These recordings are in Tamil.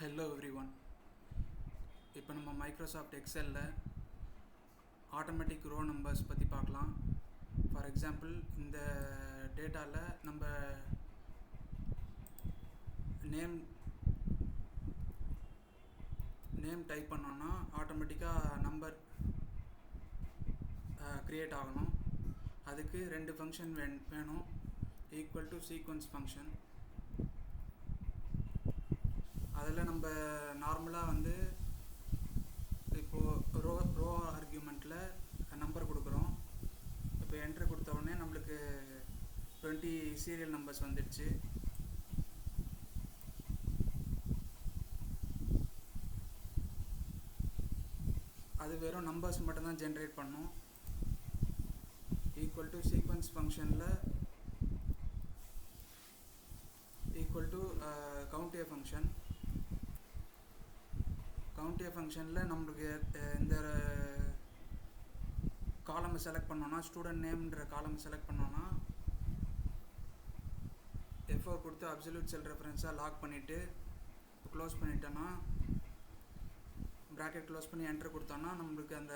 Hello every one. இப்போ நம்ம மைக்ரோசாஃப்ட் எக்ஸலில் ஆட்டோமேட்டிக் ரோ நம்பர்ஸ் பற்றி பார்க்கலாம். ஃபார் எக்ஸாம்பிள், இந்த டேட்டாவில் நம்ம நேம் டைப் பண்ணோன்னா ஆட்டோமேட்டிக்காக நம்பர் க்ரியேட் ஆகணும். அதுக்கு ரெண்டு ஃபங்க்ஷன் வேணும். Equal to sequence function. அதில் நம்ம நார்மலாக இப்போது ரோ ஆர்கியூமெண்ட்டில் நம்பர் கொடுக்குறோம். இப்போ என்ட்ரு கொடுத்த உடனே நம்மளுக்கு 20 சீரியல் நம்பர்ஸ் வந்துடுச்சு. அது வெறும் நம்பர்ஸ் மட்டும்தான் ஜென்ரேட் பண்ணும். ஈக்குவல் டு சீக்வன்ஸ் ஃபங்க்ஷனில் ஈக்குவல் டு கவுண்ட் ஏ ஃபங்க்ஷனில் நம்மளுக்கு இந்த காலமை செலக்ட் பண்ணோன்னா, ஸ்டூடெண்ட் நேம்ன்ற காலமை செலக்ட் பண்ணோன்னா F4 கொடுத்து அப்சல்யூட் செல் ரெஃபரன்ஸாக லாக் பண்ணிவிட்டு க்ளோஸ் பண்ணிட்டோன்னா, ப்ராக்கெட் க்ளோஸ் பண்ணி என்ட்ரு கொடுத்தோன்னா நம்மளுக்கு அந்த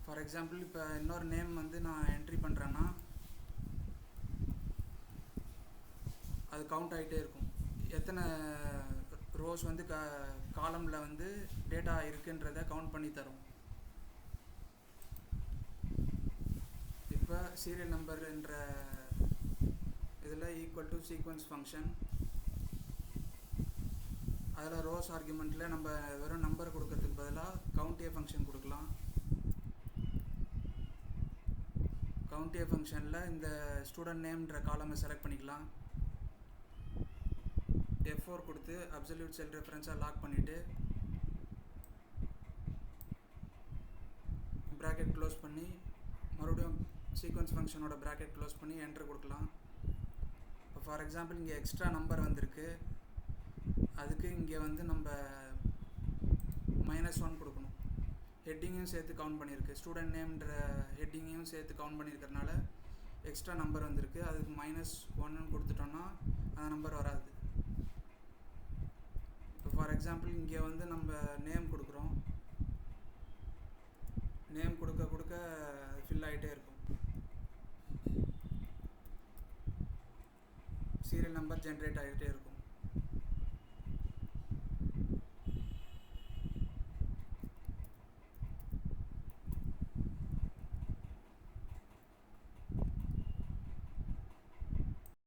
ஃபார் எக்ஸாம்பிள் இப்போ இன்னொரு நேம் நான் என்ட்ரி பண்ணுறேன்னா அது கவுண்ட் ஆகிட்டே இருக்கும். எத்தனை ரோஸ் காலமில் டேட்டா இருக்குன்றதை கவுண்ட் பண்ணி தரும். இப்போ சீரியல் நம்பர்ன்ற இதில் ஈக்குவல் டு சீக்வன்ஸ் ஃபங்க்ஷன், அதில் ரோஸ் ஆர்குமெண்ட்டில் நம்ம வெறும் நம்பர் கொடுக்கறதுக்கு பதிலாக கவுண்ட் ஏ ஃபங்க்ஷன் கொடுக்கலாம். கவுண்ட் ஏ ஃபங்க்ஷனில் இந்த ஸ்டூடெண்ட் நேம்ன்ற காலமை செலக்ட் பண்ணிக்கலாம். F4 கொடுத்து அப்சல்யூட் செல் ரெஃபரன்ஸாக லாக் பண்ணிவிட்டு ப்ராக்கெட் க்ளோஸ் பண்ணி மறுபடியும் சீக்வன்ஸ் ஃபங்க்ஷனோட ப்ராக்கெட் க்ளோஸ் பண்ணி என்ட்ரு கொடுக்கலாம். இப்போ ஃபார் எக்ஸாம்பிள் இங்கே எக்ஸ்ட்ரா நம்பர் வந்திருக்கு. அதுக்கு இங்கே நம்ம -1 கொடுக்கணும். ஹெட்டிங்கையும் சேர்த்து கவுண்ட் பண்ணியிருக்கு. ஸ்டூடெண்ட் நேம்ன்ற ஹெட்டிங்கையும் சேர்த்து கவுண்ட் பண்ணியிருக்கிறதுனால எக்ஸ்ட்ரா நம்பர் வந்திருக்கு. அதுக்கு -1 கொடுத்துட்டோன்னா அந்த நம்பர் வராது. இப்போ ஃபார் எக்ஸாம்பிள் இங்கே நம்ம நேம் கொடுக்குறோம். நேம் கொடுக்க ஃபில் ஆகிட்டே இருக்கும். சீரியல் நம்பர் ஜென்ரேட் ஆகிட்டே இருக்கும்.